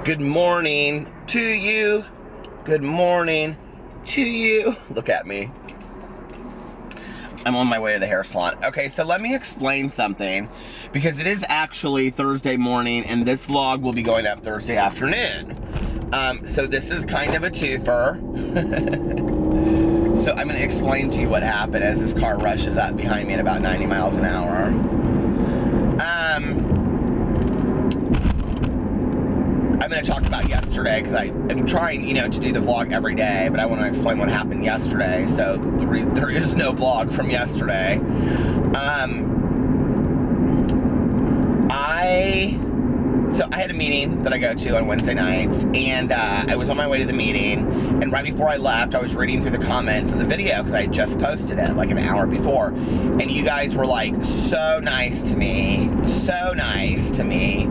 Good morning to you. Good morning to you. Look at me. I'm on my way to the hair salon. Okay, so let me explain something, because it is actually Thursday morning and this vlog will be going up Thursday afternoon. So this is kind of a twofer. So I'm gonna explain to you what happened as this car rushes up behind me at about 90 miles an hour. I'm going to talk about yesterday because I am trying, to do the vlog every day, but I want to explain what happened yesterday. So there is no vlog from yesterday. So I had a meeting that I go to on Wednesday nights, and I was on my way to the meeting, and right before I left, I was reading through the comments of the video because I had just posted it like an hour before, and you guys were like so nice to me, so nice to me.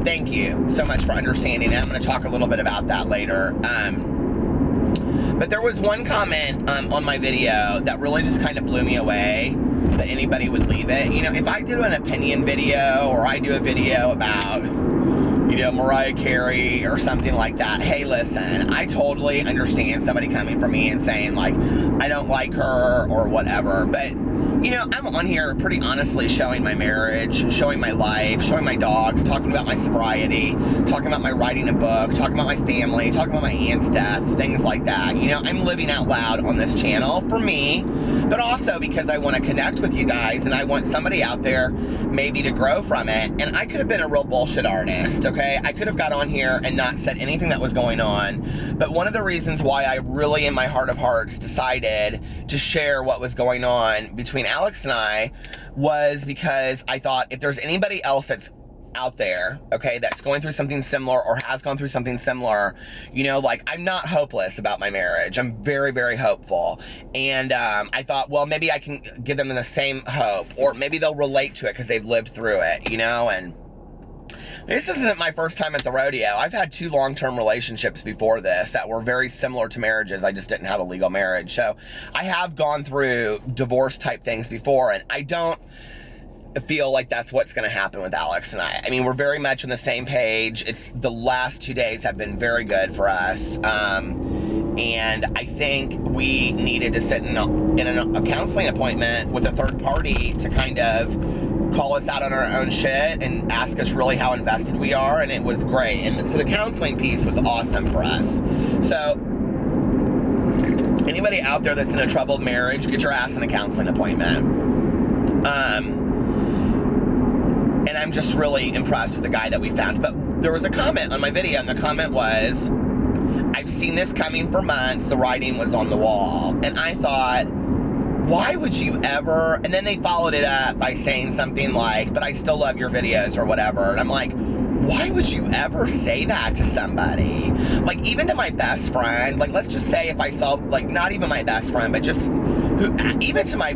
Thank you so much for understanding, and I'm going to talk a little bit about that later. But there was one comment on my video that really just kind of blew me away, that anybody would leave it. If I do an opinion video, or I do a video about, Mariah Carey or something like that, hey, listen, I totally understand somebody coming from me and saying, like, I don't like her or whatever, but I'm on here pretty honestly showing my marriage, showing my life, showing my dogs, talking about my sobriety, talking about my writing a book, talking about my family, talking about my aunt's death, things like that. I'm living out loud on this channel for me, but also because I want to connect with you guys and I want somebody out there maybe to grow from it. And I could have been a real bullshit artist, okay? I could have got on here and not said anything that was going on. But one of the reasons why I really, in my heart of hearts, decided to share what was going on between Alex and I was because I thought if there's anybody else that's out there, okay, that's going through something similar or has gone through something similar, I'm not hopeless about my marriage. I'm very, very hopeful. And I thought, well, maybe I can give them the same hope, or maybe they'll relate to it because they've lived through it, and this isn't my first time at the rodeo. I've had 2 long-term relationships before this that were very similar to marriages. I just didn't have a legal marriage. So I have gone through divorce type things before, and I don't feel like that's what's going to happen with Alex and I. I mean, we're very much on the same page. It's the last 2 days have been very good for us. And I think we needed to sit in a counseling appointment with a third party to kind of call us out on our own shit and ask us really how invested we are, and it was great. And so the counseling piece was awesome for us. So anybody out there that's in a troubled marriage, get your ass in a counseling appointment. And I'm just really impressed with the guy that we found. But there was a comment on my video, and the comment was, I've seen this coming for months. The writing was on the wall. And I thought, why would you ever? And then they followed it up by saying something like, but I still love your videos or whatever. And I'm like, why would you ever say that to somebody? Like, even to my best friend, like, let's just say if I saw, like, not even my best friend, but just even to my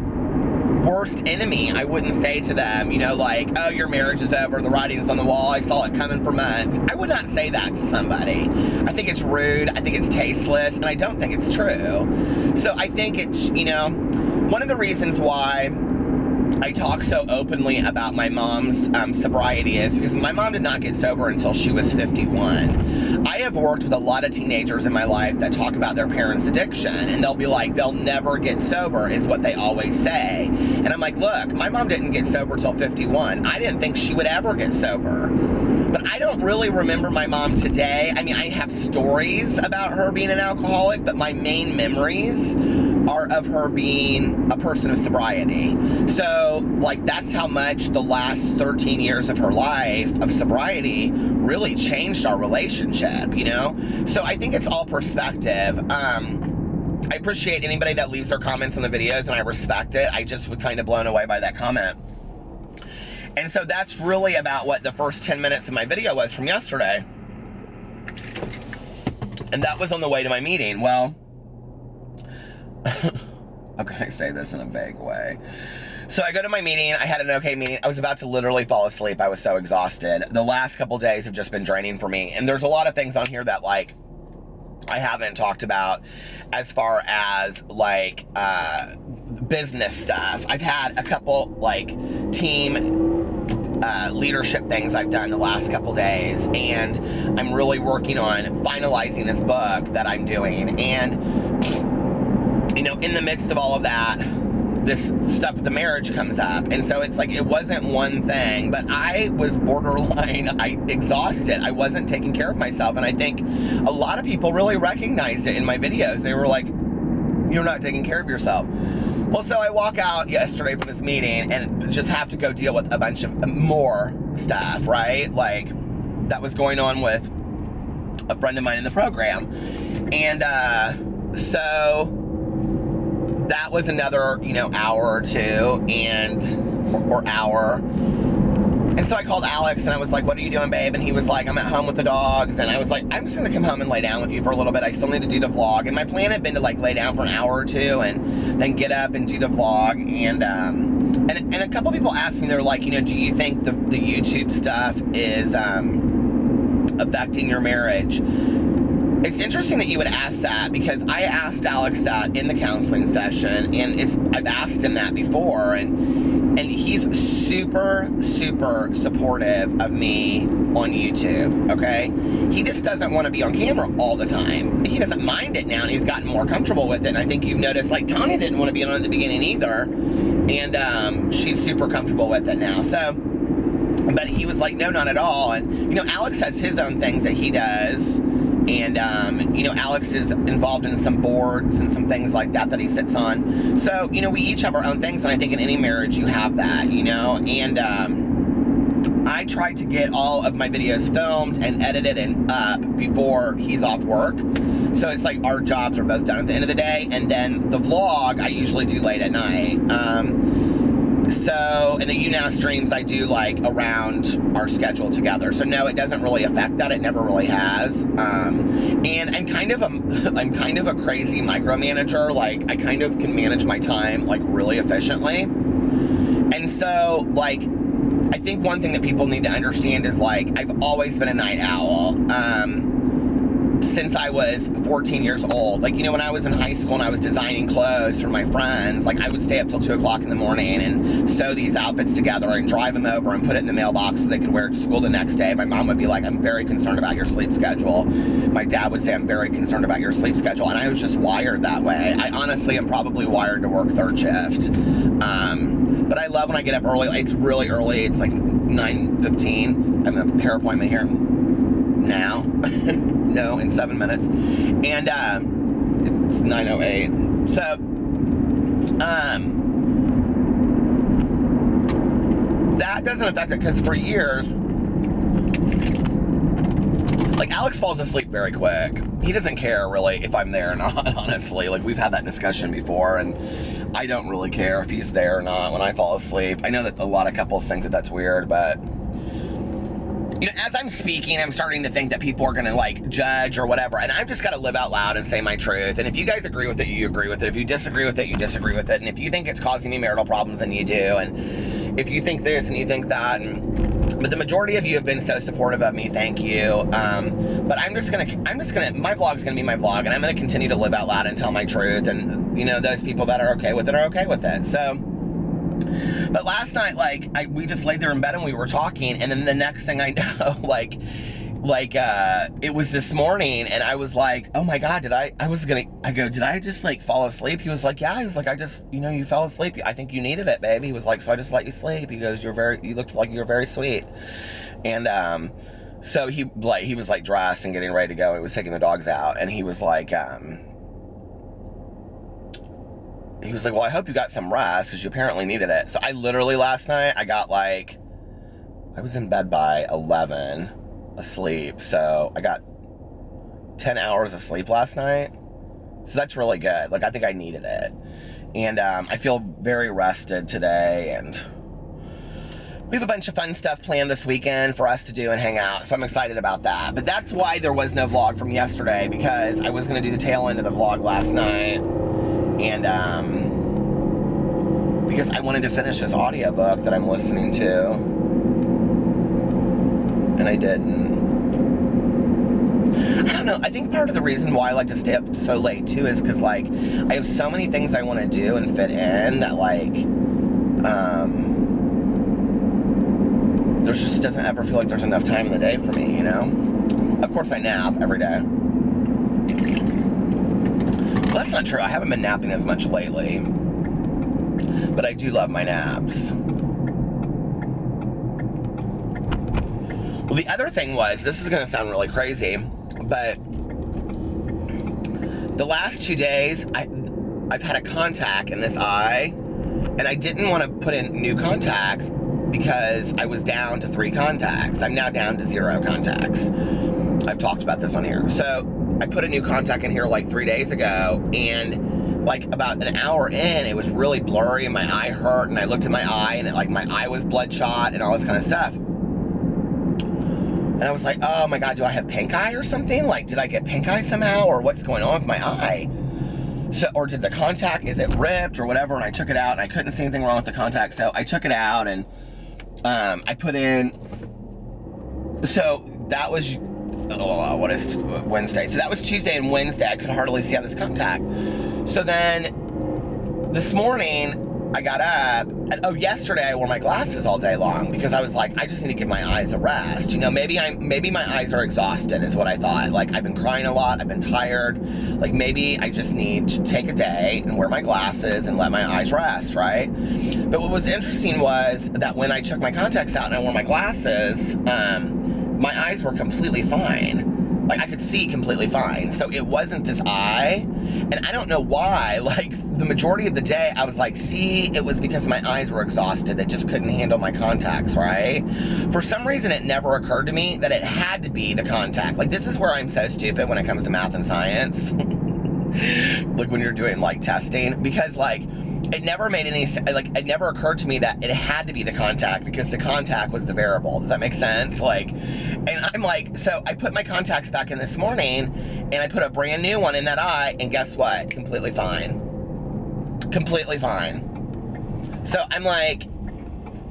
worst enemy, I wouldn't say to them, like, oh, your marriage is over, the writing's on the wall, I saw it coming for months. I would not say that to somebody. I think it's rude, I think it's tasteless, and I don't think it's true. So I think it's, one of the reasons why I talk so openly about my mom's sobriety is because my mom did not get sober until she was 51. I have worked with a lot of teenagers in my life that talk about their parents' addiction, and they'll be like, they'll never get sober is what they always say. And I'm like, look, my mom didn't get sober till 51. I didn't think she would ever get sober. But I don't really remember my mom today. I mean, I have stories about her being an alcoholic, but my main memories are of her being a person of sobriety. So, like, that's how much the last 13 years of her life of sobriety really changed our relationship, So I think it's all perspective. I appreciate anybody that leaves their comments on the videos, and I respect it. I just was kind of blown away by that comment. And so that's really about what the first 10 minutes of my video was from yesterday. And that was on the way to my meeting. Well, how can I say this in a vague way? So I go to my meeting. I had an okay meeting. I was about to literally fall asleep. I was so exhausted. The last couple days have just been draining for me. And there's a lot of things on here that, like, I haven't talked about as far as, like, business stuff. I've had a couple, like, team leadership things I've done the last couple days, and I'm really working on finalizing this book that I'm doing. And in the midst of all of that, this stuff with the marriage comes up, and so it's like it wasn't one thing, but I was borderline exhausted. I wasn't taking care of myself, and I think a lot of people really recognized it in my videos. They were like, "You're not taking care of yourself." Well, so I walk out yesterday from this meeting and just have to go deal with a bunch of more stuff, right? Like, that was going on with a friend of mine in the program. And so that was another, hour or two, or hour. And so I called Alex and I was like, "What are you doing, babe?" And he was like, "I'm at home with the dogs." And I was like, "I'm just gonna come home and lay down with you for a little bit. I still need to do the vlog." And my plan had been to lay down for an hour or two and then get up and do the vlog. And a couple people asked me, they're like, "Do you think the YouTube stuff is affecting your marriage?" It's interesting that you would ask that, because I asked Alex that in the counseling session, and I've asked him that before, and he's super, super supportive of me on YouTube, okay? He just doesn't want to be on camera all the time. He doesn't mind it now, and he's gotten more comfortable with it, and I think you've noticed, Tanya didn't want to be on at the beginning either, and she's super comfortable with it now, so... But he was like, "No, not at all." And, Alex has his own things that he does. And, Alex is involved in some boards and some things like that he sits on. So, we each have our own things. And I think in any marriage you have that, And I tried to get all of my videos filmed and edited and up before he's off work. So it's like our jobs are both done at the end of the day. And then the vlog I usually do late at night. So, and the YouNow streams I do around our schedule together. So no, it doesn't really affect that. It never really has. And I'm kind of a crazy micromanager. I kind of can manage my time really efficiently. And so I think one thing that people need to understand is I've always been a night owl. Since I was 14 years old. When I was in high school and I was designing clothes for my friends, I would stay up till 2 o'clock in the morning and sew these outfits together and drive them over and put it in the mailbox so they could wear it to school the next day. My mom would be like, "I'm very concerned about your sleep schedule." My dad would say, "I'm very concerned about your sleep schedule." And I was just wired that way. I honestly am probably wired to work third shift. But I love when I get up early. It's really early. It's 9:15. I have a hair appointment here now. No, in 7 minutes. And it's 9:08. So that doesn't affect it, because for years Alex falls asleep very quick. He doesn't care really if I'm there or not, honestly. We've had that discussion before, and I don't really care if he's there or not when I fall asleep. I know that a lot of couples think that that's weird, but as I'm speaking, I'm starting to think that people are going to judge or whatever, and I've just got to live out loud and say my truth. And if you guys agree with it, you agree with it. If you disagree with it, you disagree with it. And if you think it's causing me marital problems, then you do. And if you think this and you think that, but the majority of you have been so supportive of me, thank you. But my vlog's gonna be my vlog, and I'm gonna continue to live out loud and tell my truth. And those people that are okay with it are okay with it. So. But last night, we just laid there in bed and we were talking, and then the next thing I know, it was this morning, and I was like, "Oh my God, did I just fall asleep?" He was like, "Yeah." He was like, "I just, you fell asleep. I think you needed it, baby." He was like, "So I just let you sleep." He goes, you looked like you were very sweet." And, so he was dressed and getting ready to go. He was taking the dogs out, and he was like, "Well, I hope you got some rest, because you apparently needed it." So I literally last night, I was in bed by 11 asleep. So I got 10 hours of sleep last night. So that's really good. I think I needed it. And I feel very rested today. And we have a bunch of fun stuff planned this weekend for us to do and hang out. So I'm excited about that. But that's why there was no vlog from yesterday, because I was going to do the tail end of the vlog last night. And because I wanted to finish this audiobook that I'm listening to, and I didn't. I don't know, I think part of the reason why I like to stay up so late too is because I have so many things I want to do and fit in that there just doesn't ever feel like there's enough time in the day for me, you know? Of course I nap every day. Well, that's not true. I haven't been napping as much lately. But I do love my naps. Well, the other thing was, this is going to sound really crazy, but the last 2 days, I've had a contact in this eye, and I didn't want to put in new contacts because I was down to 3 contacts. I'm now down to 0 contacts. I've talked about this on here. So I put a new contact in here like 3 days ago, and like about an hour in, it was really blurry and my eye hurt, and I looked at my eye and my eye was bloodshot and all this kind of stuff. And I was like, oh my God, do I have pink eye or something? Like, did I get pink eye somehow, or what's going on with my eye? So, or did the contact, is it ripped or whatever? And I took it out and I couldn't see anything wrong with the contact. So I took it out and I put in, so that was, what is Wednesday? So that was Tuesday and Wednesday. I could hardly see out this contact. So then this morning I got up and, yesterday I wore my glasses all day long because I was like, I just need to give my eyes a rest. You know, maybe my eyes are exhausted is what I thought. Like, I've been crying a lot, I've been tired. Like, maybe I just need to take a day and wear my glasses and let my eyes rest, right? But what was interesting was that when I took my contacts out and I wore my glasses, my eyes were completely fine. Like, I could see completely fine. So it wasn't this eye. And I don't know why. Like, the majority of the day, I was like, see, it was because my eyes were exhausted. They just couldn't handle my contacts, right? For some reason, it never occurred to me that it had to be the contact. Like, this is where I'm so stupid when it comes to math and science. Like, when you're doing, like, testing. Because, like, it never made any sense. Like, it never occurred to me that it had to be the contact because the contact was the variable. Does that make sense? Like, and I'm like, so I put my contacts back in this morning and I put a brand new one in that eye, and guess what? Completely fine. Completely fine. So I'm like,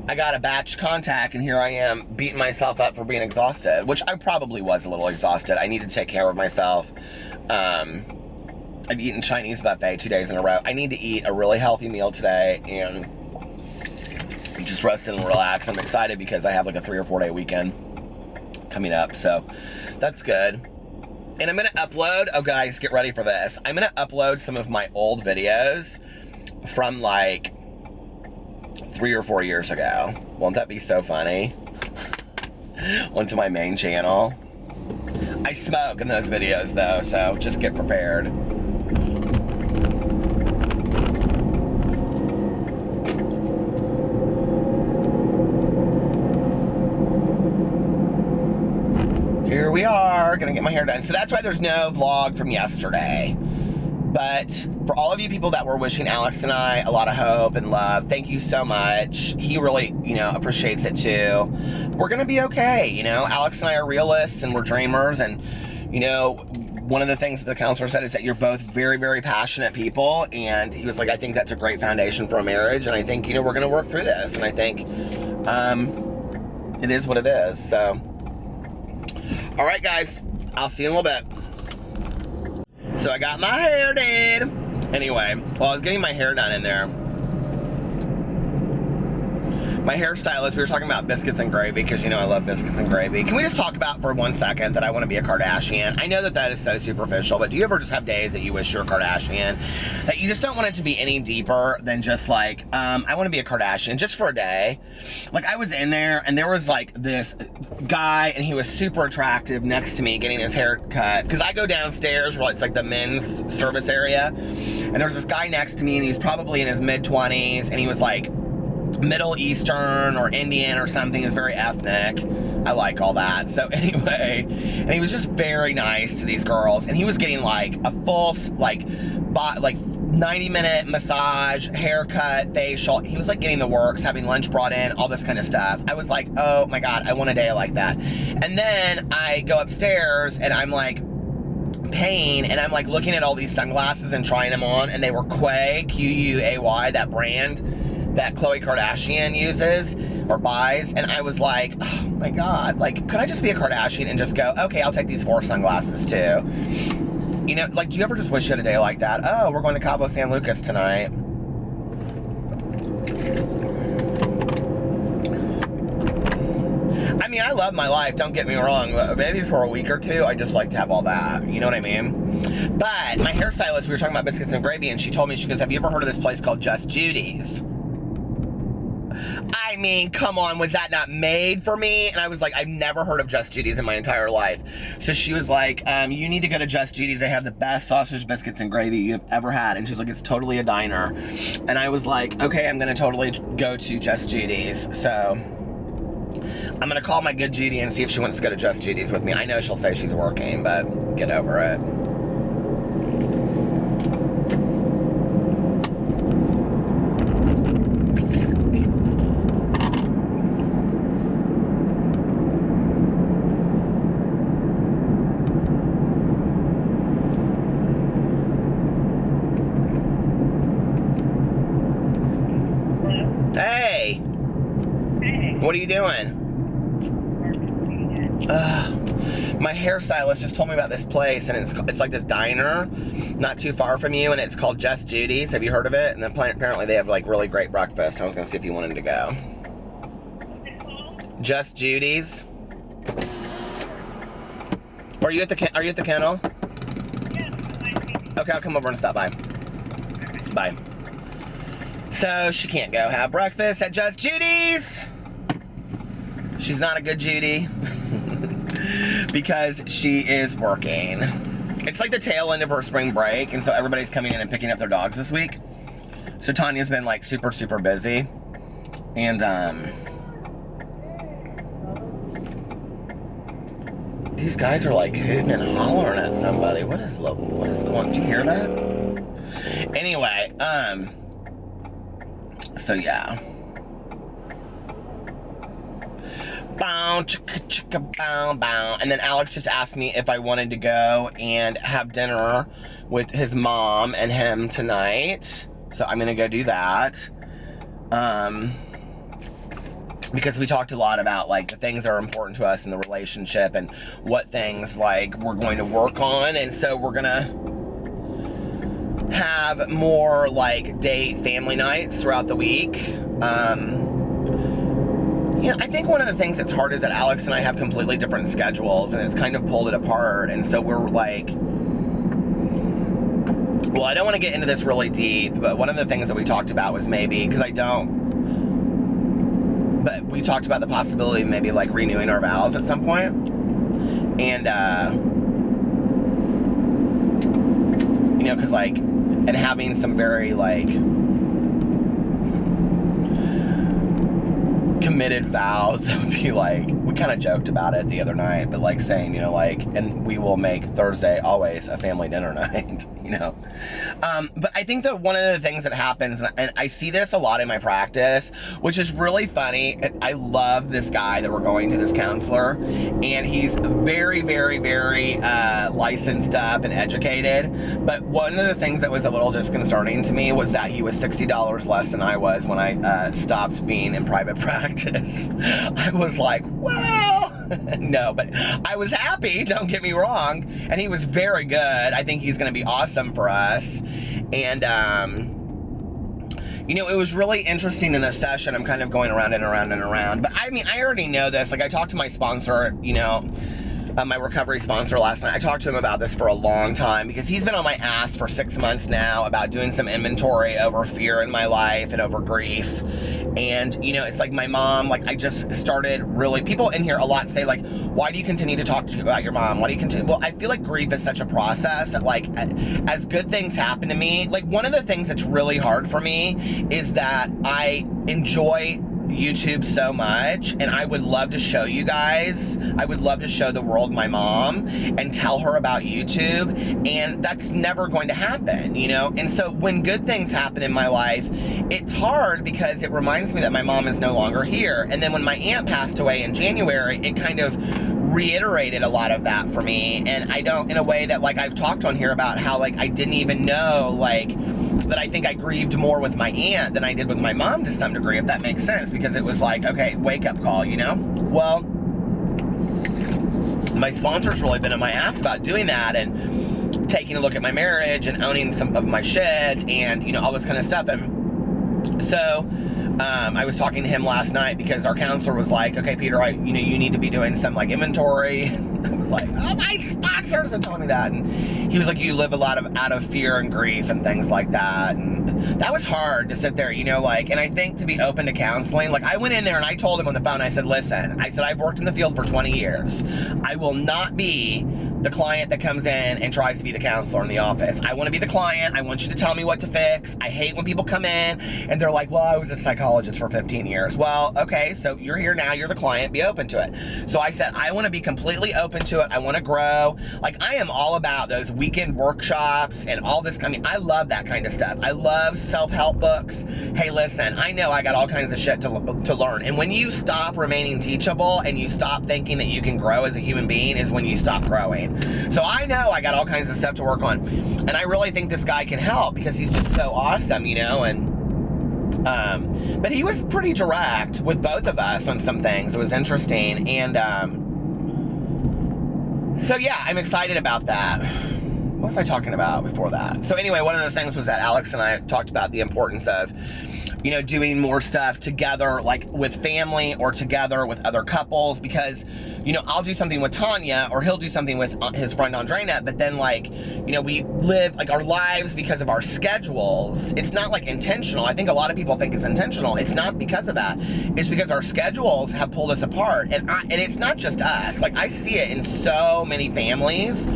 I got a batch contact and here I am beating myself up for being exhausted, which I probably was a little exhausted. I needed to take care of myself. I've eaten Chinese buffet 2 days in a row. I need to eat a really healthy meal today and just rest and relax. I'm excited because I have like a 3 or 4 day weekend coming up, so that's good. And I'm gonna upload, oh guys, get ready for this. I'm gonna upload some of my old videos from like 3 or 4 years ago. Won't that be so funny? Onto my main channel. I smoke in those videos though, so just get prepared. Here we are, gonna get my hair done. So that's why there's no vlog from yesterday. But for all of you people that were wishing Alex and I a lot of hope and love, thank you so much. He really, you know, appreciates it too. We're gonna be okay, you know. Alex and I are realists and we're dreamers, and, you know, one of the things that the counselor said is that you're both very, very passionate people, and he was like, I think that's a great foundation for a marriage, and I think, you know, we're gonna work through this, and I think it is what it is, so. All right, guys, I'll see you in a little bit. So I got my hair did. Anyway, while I was getting my hair done in there, my hairstylist, we were talking about biscuits and gravy because, you know, I love biscuits and gravy. Can we just talk about for 1 second that I want to be a Kardashian? I know that that is so superficial, but do you ever just have days that you wish you're a Kardashian? That you just don't want it to be any deeper than just like, I want to be a Kardashian just for a day. Like, I was in there and there was like this guy and he was super attractive next to me getting his hair cut. Because I go downstairs where it's like the men's service area. And there was this guy next to me and he's probably in his mid-20s and he was like, Middle Eastern or Indian or something, is very ethnic. I like all that. So anyway, and he was just very nice to these girls, and he was getting like a full like 90-minute massage, haircut, facial. He was like getting the works, having lunch brought in, all this kind of stuff. I was like, oh my God, I want a day like that. And then I go upstairs and I'm like paying, and I'm like looking at all these sunglasses and trying them on, and they were Quay, Q-U-A-Y, that brand that Khloe Kardashian uses or buys, and I was like, oh my God, like, could I just be a Kardashian and just go, okay, I'll take these 4 sunglasses too? You know, like, do you ever just wish you had a day like that? Oh, we're going to Cabo San Lucas tonight. I mean, I love my life, don't get me wrong, but maybe for a week or two, I just like to have all that, you know what I mean? But my hairstylist, we were talking about biscuits and gravy, and she told me, she goes, have you ever heard of this place called Just Judy's? I mean, come on, was that not made for me? And I was like, I've never heard of Just Judy's in my entire life. So she was like, you need to go to Just Judy's. They have the best sausage, biscuits, and gravy you've ever had. And she's like, it's totally a diner. And I was like, okay, I'm gonna totally go to Just Judy's. So I'm gonna call my good Judy and see if she wants to go to Just Judy's with me. I know she'll say she's working, but get over it. Hey. Hey. What are you doing? My hairstylist just told me about this place, and it's like this diner not too far from you, and it's called Just Judy's. Have you heard of it? And then apparently they have like really great breakfast. I was gonna see if you wanted to go. What's it called? Just Judy's. Are you at the kennel? Yes, Okay, I'll come over and stop by. Bye. So she can't go have breakfast at Just Judy's. She's not a good Judy because she is working. It's like the tail end of her spring break, and so everybody's coming in and picking up their dogs this week. So Tanya's been like super, super busy. And these guys are like hooting and hollering at somebody. What is going? Do you hear that? Anyway, so yeah. Bow, chicka, chicka, bow, bow. And then Alex just asked me if I wanted to go and have dinner with his mom and him tonight. So I'm gonna go do that. Because we talked a lot about like the things that are important to us in the relationship and what things like we're going to work on. And so we're gonna have more like date family nights throughout the week. You know, I think one of the things that's hard is that Alex and I have completely different schedules, and it's kind of pulled it apart. And so we're like, well, I don't want to get into this really deep, but one of the things that we talked about was maybe, because but we talked about the possibility of maybe like renewing our vows at some point. And, you know, because like, and having some very like committed vows that would be like, we kind of joked about it the other night, but like saying, you know, like, and we will make Thursday always a family dinner night, you know. But I think that one of the things that happens, and I see this a lot in my practice, which is really funny. I love this guy that we're going to, this counselor, and he's very, very, very licensed up and educated. But one of the things that was a little disconcerting to me was that he was $60 less than I was when I stopped being in private practice. I was like, well, no, but I was happy, don't get me wrong. And he was very good. I think he's going to be awesome for us. And, you know, it was really interesting in this session. I'm kind of going around and around and around. But I mean, I already know this. Like, I talked to my sponsor, you know, my recovery sponsor last night. I talked to him about this for a long time because he's been on my ass for 6 months now about doing some inventory over fear in my life and over grief. And, you know, it's like my mom, like I just started really, people in here a lot say like, why do you continue to talk to you about your mom? Why do you continue? Well, I feel like grief is such a process that like, as good things happen to me, like one of the things that's really hard for me is that I enjoy YouTube so much, and I would love to show you guys, I would love to show the world my mom and tell her about YouTube, and that's never going to happen, you know? And so when good things happen in my life, it's hard because it reminds me that my mom is no longer here. And then when my aunt passed away in January, it kind of reiterated a lot of that for me. And I don't, in a way that like I've talked on here about how like I didn't even know like that I think I grieved more with my aunt than I did with my mom to some degree, if that makes sense, because it was like, okay, wake up call, you know? Well, my sponsor's really been on my ass about doing that and taking a look at my marriage and owning some of my shit and, you know, all this kind of stuff. And so I was talking to him last night because our counselor was like, okay, Peter, you need to be doing some like inventory. I was like, oh, my sponsor's been telling me that. And he was like, you live a lot out of fear and grief and things like that. And that was hard to sit there, like, and I think to be open to counseling, like I went in there and I told him on the phone, I said, listen, I've worked in the field for 20 years. I will not be the client that comes in and tries to be the counselor in the office. I want to be the client. I want you to tell me what to fix. I hate when people come in and they're like, well, I was a psychologist for 15 years. Well, okay, so you're here now, you're the client, be open to it. So I said, I want to be completely open to it. I want to grow. Like I am all about those weekend workshops and all this I love that kind of stuff. I love self-help books. Hey, listen, I know I got all kinds of shit to learn. And when you stop remaining teachable and you stop thinking that you can grow as a human being is when you stop growing. So I know I got all kinds of stuff to work on, and I really think this guy can help because he's just so awesome, and but he was pretty direct with both of us on some things. It was interesting, and so yeah, I'm excited about that. What was I talking about before that? So anyway, one of the things was that Alex and I talked about the importance of doing more stuff together, like with family or together with other couples, because, I'll do something with Tanya or he'll do something with his friend Andrena, but then like, we live like our lives because of our schedules. It's not like intentional. I think a lot of people think it's intentional. It's not because of that. It's because our schedules have pulled us apart. And it's not just us. Like I see it in so many families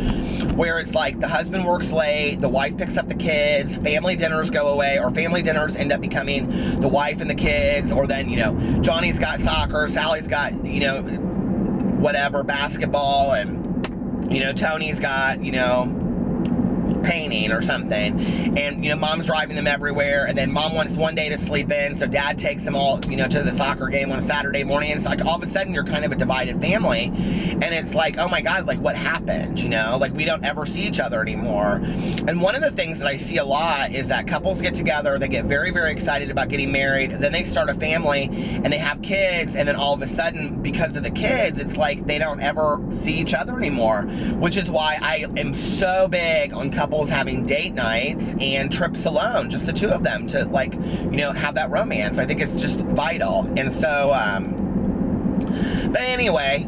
where it's like the husband works late, the wife picks up the kids, family dinners go away, or family dinners end up becoming the wife and the kids, or then, Johnny's got soccer, Sally's got, whatever, basketball, and, Tony's got, painting or something, and mom's driving them everywhere, and then mom wants one day to sleep in, so dad takes them all to the soccer game on a Saturday morning, and it's like all of a sudden you're kind of a divided family, and it's like, oh my god, like what happened, like we don't ever see each other anymore. And one of the things that I see a lot is that couples get together, they get very, very excited about getting married, then they start a family and they have kids, and then all of a sudden because of the kids it's like they don't ever see each other anymore, which is why I am so big on couples having date nights and trips alone, just the two of them, to like, have that romance. I think it's just vital. And so, but anyway,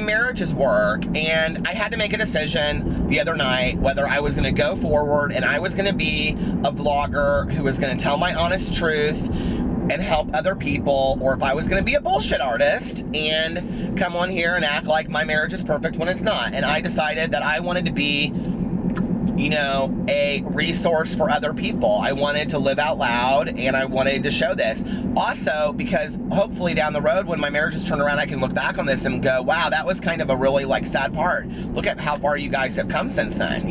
marriage is work, and I had to make a decision the other night whether I was going to go forward and I was going to be a vlogger who was going to tell my honest truth and help other people, or if I was going to be a bullshit artist and come on here and act like my marriage is perfect when it's not. And I decided that I wanted to be a resource for other people. I wanted to live out loud, and I wanted to show this. Also, because hopefully down the road when my marriage is turned around, I can look back on this and go, wow, that was kind of a really like sad part. Look at how far you guys have come since then,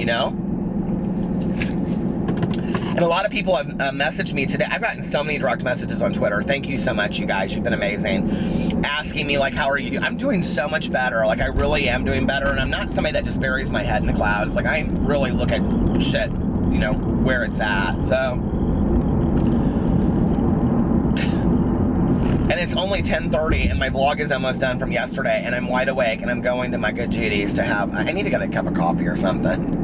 And a lot of people have messaged me today. I've gotten so many direct messages on Twitter. Thank you so much, you guys. You've been amazing. Asking me, like, how are you doing? I'm doing so much better. Like, I really am doing better. And I'm not somebody that just buries my head in the clouds. Like, I really look at shit, where it's at. So. And it's only 10:30 and my vlog is almost done from yesterday. And I'm wide awake and I'm going to my good Judy's to have, I need to get a cup of coffee or something.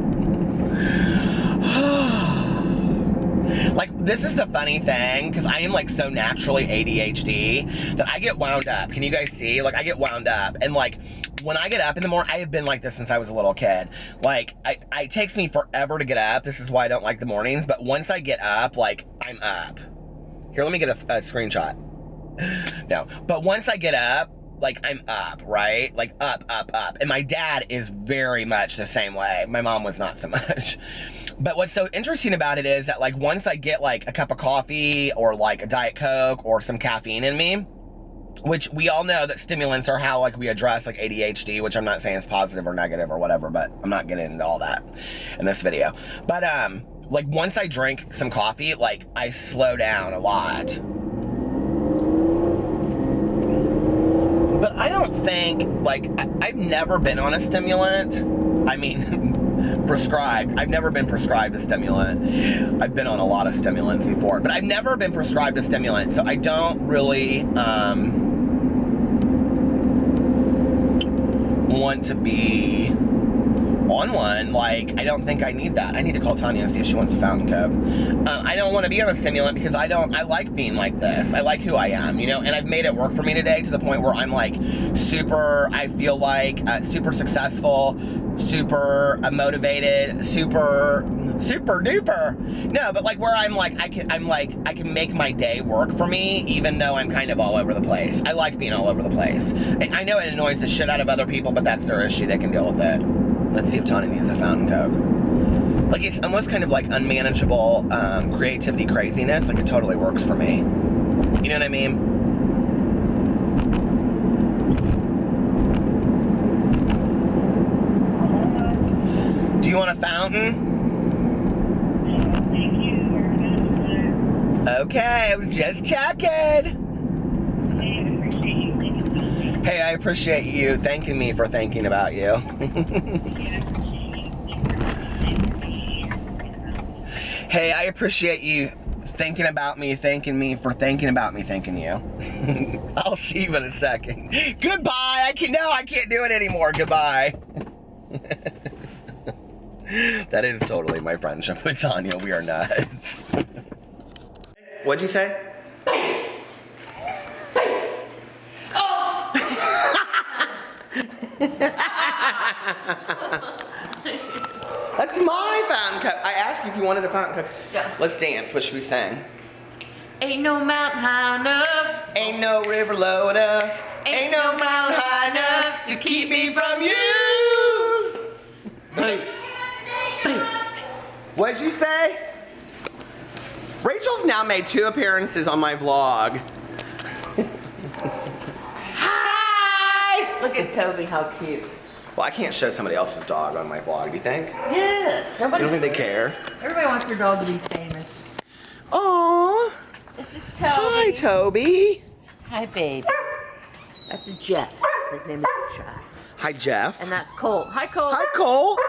Like, this is the funny thing, because I am like so naturally ADHD that I get wound up. Can you guys see? Like, I get wound up. And like, when I get up in the morning, I have been like this since I was a little kid. Like, it takes me forever to get up. This is why I don't like the mornings. But once I get up, like, I'm up. Here, let me get a screenshot. No, but once I get up, like, I'm up, right? Like, up. And my dad is very much the same way. My mom was not so much. But what's so interesting about it is that, like, once I get, like, a cup of coffee or, like, a Diet Coke or some caffeine in me, which we all know that stimulants are how, like, we address, like, ADHD, which I'm not saying is positive or negative or whatever, but I'm not getting into all that in this video. But, like, once I drink some coffee, like, I slow down a lot. But I don't think, like, I've never been on a stimulant. I mean, prescribed. I've never been prescribed a stimulant. I've been on a lot of stimulants before, but I've never been prescribed a stimulant, so I don't really want to be on one. Like, I don't think I need that. I need to call Tanya and see if she wants a fountain coke. I don't want to be on a stimulant because I like being like this. I like who I am, you know, and I've made it work for me today to the point where I'm like I feel like super successful, super motivated, super duper. No, but like where I'm like, I can make my day work for me even though I'm kind of all over the place. I like being all over the place. I know it annoys the shit out of other people, but that's their issue. They can deal with it. Let's see if Tanya needs a fountain coke. Like, it's almost kind of like unmanageable creativity craziness. Like, it totally works for me. You know what I mean? Do you want a fountain? Thank you very much. Okay, I was just checking. I appreciate you thinking about me. Hey, I appreciate you thanking me for thinking about you. Yeah, I appreciate you. Hey, I appreciate you thinking about me, thanking me for thinking about me, thanking you. I'll see you in a second. Goodbye. I can't do it anymore. Goodbye. That is totally my friendship with Tanya. We are nuts. What'd you say? That's my fountain cup. I asked you if you wanted a fountain cup. Yeah. Let's dance. What should we sing? Ain't no mountain high enough. Ain't no river low enough. Ain't no mountain high enough to keep me from you. Beast. What'd you say? Rachel's now made 2 appearances on my vlog. Hi! Look at Toby, how cute. Well, I can't show somebody else's dog on my vlog, do you think? Yes. You don't think they care? Everybody wants their dog to be famous. Aww. This is Toby. Hi, Toby. Hi, baby. That's Jeff. His name is Jeff. Hi, Jeff. And that's Colt. Hi, Colt. Hi, Cole.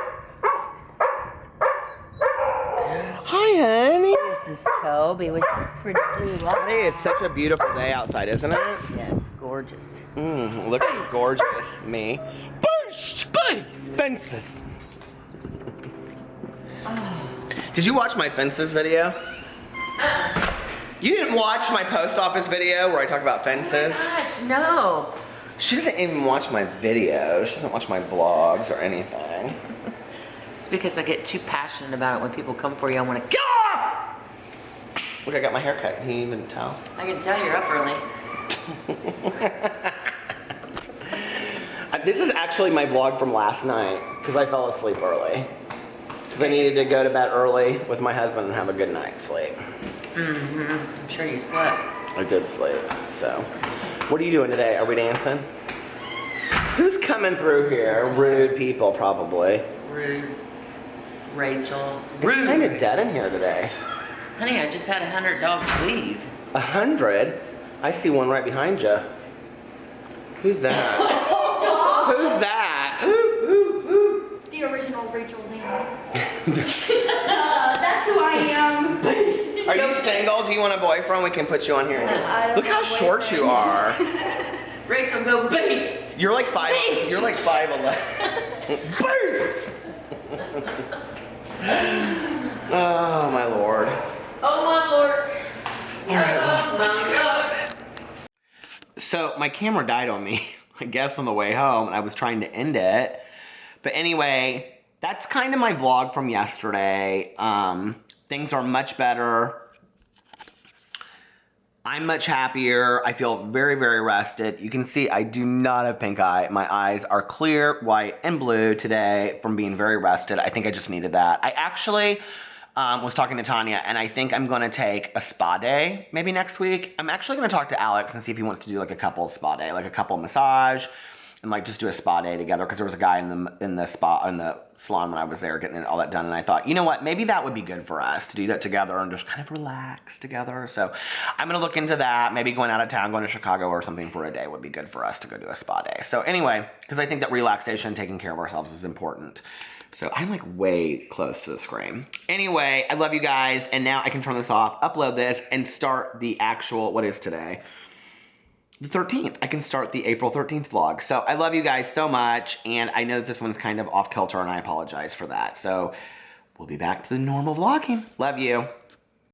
Hi, honey. This is Toby, which is pretty blue. Today is such a beautiful day outside, isn't it? Yes, gorgeous. Look at gorgeous me. Burst! Fences. Did you watch my fences video? You didn't watch my post office video where I talk about fences? Gosh, no. She doesn't even watch my videos. She doesn't watch my vlogs or anything. It's because I get too passionate about it. When people come for you, I want to go. Look, I got my hair cut. Can you even tell? I can tell you're up early. This is actually my vlog from last night because I fell asleep early. Because I needed to go to bed early with my husband and have a good night's sleep. I'm sure you slept. I did sleep, so. What are you doing today? Are we dancing? Who's coming through here? Rude people, probably. Rude. Rachel. It's kind of dead in here today. Honey, I just had 100 dogs leave. 100? I see one right behind you. Who's that? Who's that? The original Rachel Zane. That's who I am. Are you single? Do you want a boyfriend? We can put you on here. Look how short you are. Rachel, go beast. You're like 5. Beast. You're like 5'11". Burst! Oh my lord. Oh my lord. All right, well, let's see this. So my camera died on me, I guess on the way home, and I was trying to end it. But anyway, that's kind of my vlog from yesterday. Things are much better. I'm much happier. I feel very, very rested. You can see I do not have pink eye. My eyes are clear, white, and blue today from being very rested. I think I just needed that. I actually was talking to Tanya, and I think I'm gonna take a spa day maybe next week. I'm actually gonna talk to Alex and see if he wants to do like a couple spa day, like a couple massage, and like just do a spa day together, because there was a guy in the salon when I was there getting all that done, and I thought, you know what, maybe that would be good for us to do that together and just kind of relax together. So I'm gonna look into that. Maybe going out of town, going to Chicago or something for a day would be good for us to go do a spa day. So anyway, because I think that relaxation, taking care of ourselves is important. So I'm like way close to the screen. Anyway, I love you guys, and now I can turn this off, upload this, and start the actual, what is today? the 13th. I can start the April 13th vlog. So I love you guys so much, and I know that this one's kind of off kilter, and I apologize for that. So we'll be back to the normal vlogging. Love you.